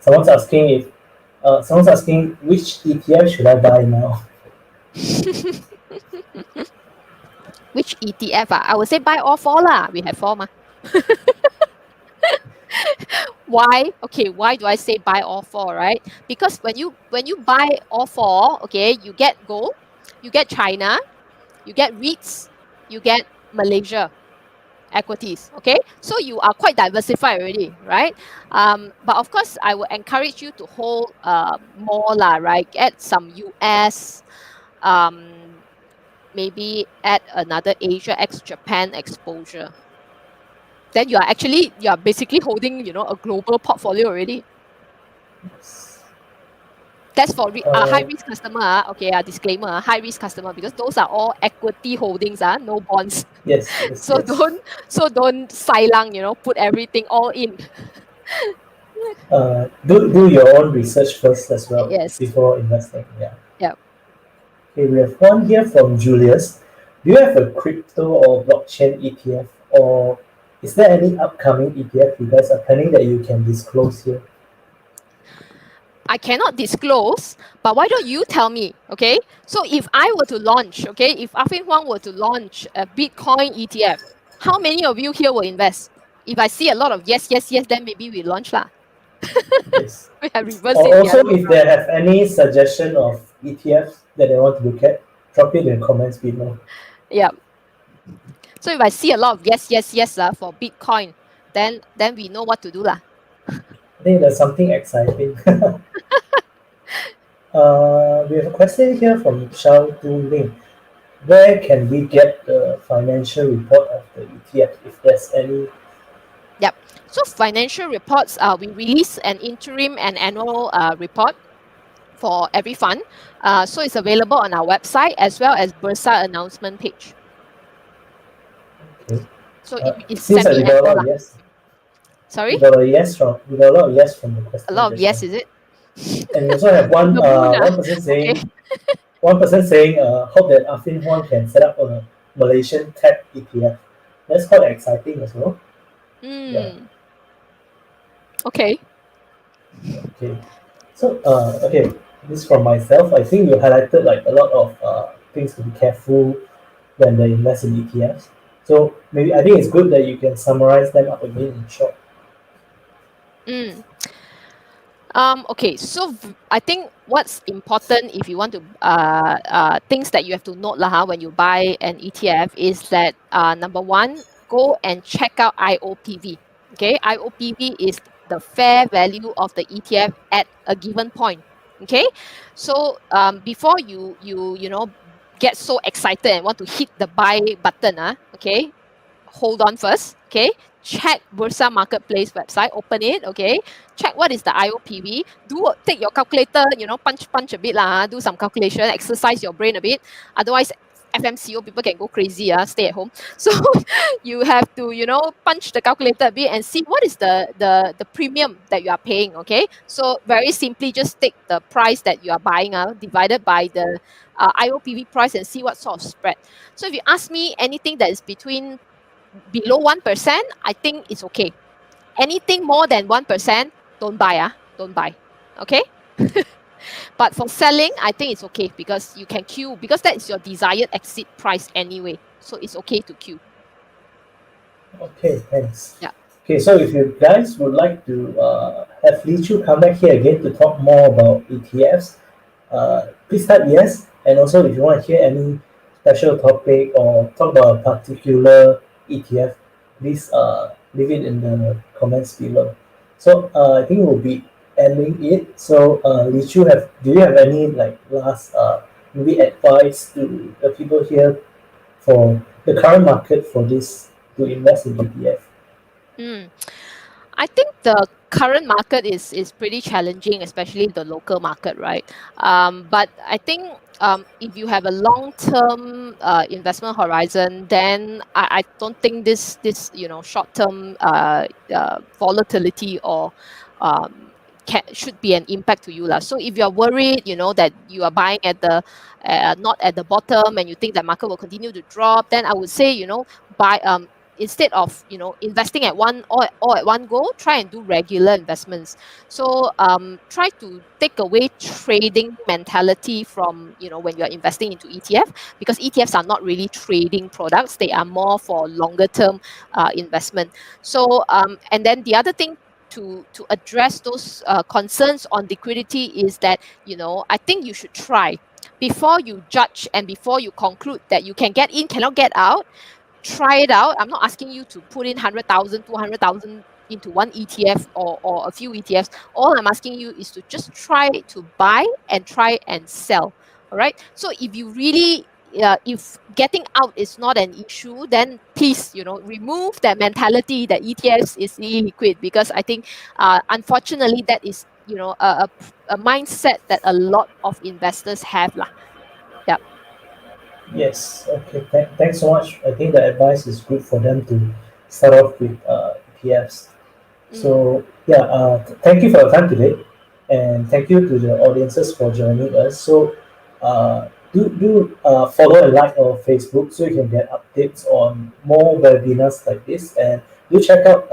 someone's asking which ETF should I buy now? Which ETF? I would say buy all four lah. We have four ma. Why? Okay, why do I say buy all four, right? Because when you buy all four, okay, you get gold, you get China, you get REITs, you get Malaysia equities, okay? So you are quite diversified already, right? But of course, I would encourage you to hold more lah, right? Get some US, maybe add another Asia ex-Japan exposure. Then you are basically holding, a global portfolio already. That's for high risk customer. Okay, disclaimer, high risk customer, because those are all equity holdings, no bonds. Yes. So don't silang, put everything all in. Do your own research first as well. Yes. Before investing. Yeah. Yeah. Okay, we have one here from Julius. Do you have a crypto or blockchain ETF, or is there any upcoming ETF you guys are planning that you can disclose here? I cannot disclose, but why don't you tell me, okay? So if I were to launch, okay, if Afin Huu were to launch a Bitcoin ETF, how many of you here will invest? If I see a lot of yes, then maybe we launch lah. Yes. We have reversed Or it. also, if they have any suggestion of ETFs that they want to look at, drop it in the comments below. Yeah. So if I see a lot of yes for Bitcoin, then we know what to do lah. I think there's something exciting. We have a question here from Shao Tu Ling. Where can we get the financial report of the ETF, if there's any? Yep. So financial reports, we release an interim and annual report for every fund. So it's available on our website as well as Bursa announcement page. Okay. So it's seems like we got a lot of yes. Sorry? We got a lot of yes from the question. A lot of yes, is it? And we also have one person saying, okay. One person saying, hope that Afin Huu can set up a Malaysian tech ETF. That's quite exciting as well. Yeah. Okay. Okay. So, okay, this is from myself. I think you highlighted like a lot of things to be careful when they invest in ETFs. So maybe I think it's good that you can summarize them up again in short. Okay, so I think what's important if you want to things that you have to note when you buy an ETF is that number one, go and check out IOPV. Okay, IOPV is the fair value of the ETF at a given point. Okay, so before you get so excited and want to hit the buy button, okay, hold on first. Okay, check Bursa Marketplace website, open it, okay, check what is the IOPV, take your calculator, punch a bit do some calculation, exercise your brain a bit. Otherwise, FMCO, people can go crazy, stay at home. So you have to, punch the calculator a bit and see what is the premium that you are paying. Okay, so very simply, just take the price that you are buying divided by the IOPV price and see what sort of spread. So if you ask me, anything that is below 1%, I think it's okay. Anything more than 1%, don't buy. Don't buy. Okay. But for selling, I think it's okay because you can queue, because that is your desired exit price anyway. So it's okay to queue. Okay, thanks. Yeah. Okay, so if you guys would like to have Lee Chu come back here again to talk more about ETFs, please type yes. And also, if you want to hear any special topic or talk about a particular ETF, please leave it in the comments below. So I think we'll be ending it. So Lee Chu, do you have any last maybe advice to the people here for the current market for this to invest in ETF? I think the current market is pretty challenging, especially the local market, right? But I think if you have a long-term investment horizon, then I don't think this short-term volatility or should be an impact to you lah. So if you are worried, that you are buying at the not at the bottom and you think the market will continue to drop, then I would say buy instead of investing at all at one go, try and do regular investments. So try to take away trading mentality from when you are investing into ETF, because ETFs are not really trading products, they are more for longer term investment. So and then the other thing to address those concerns on liquidity is that I think you should try before you judge and before you conclude that you can get in, cannot get out. Try it out. I'm not asking you to put in 100,000, 200,000 into one ETF or a few ETFs. All I'm asking you is to just try to buy and try and sell. All right. So if you really, if getting out is not an issue, then please, remove that mentality that ETFs is illiquid, because I think, unfortunately, that is, a mindset that a lot of investors have lah. Yep. Yes. Okay. Thanks so much. I think the advice is good for them to start off with ETFs. So yeah, thank you for your time today, and thank you to the audiences for joining us. So do follow and like our Facebook so you can get updates on more webinars like this, and do check out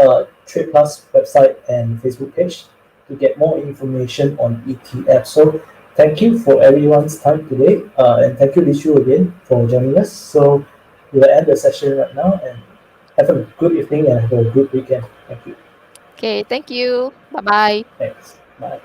Trade Plus website and Facebook page to get more information on ETF. So thank you for everyone's time today, and thank you Lee Chu again for joining us. So we'll end the session right now, and have a good evening and have a good weekend. Thank you. Okay. Thank you. Bye-bye. Thanks. Bye.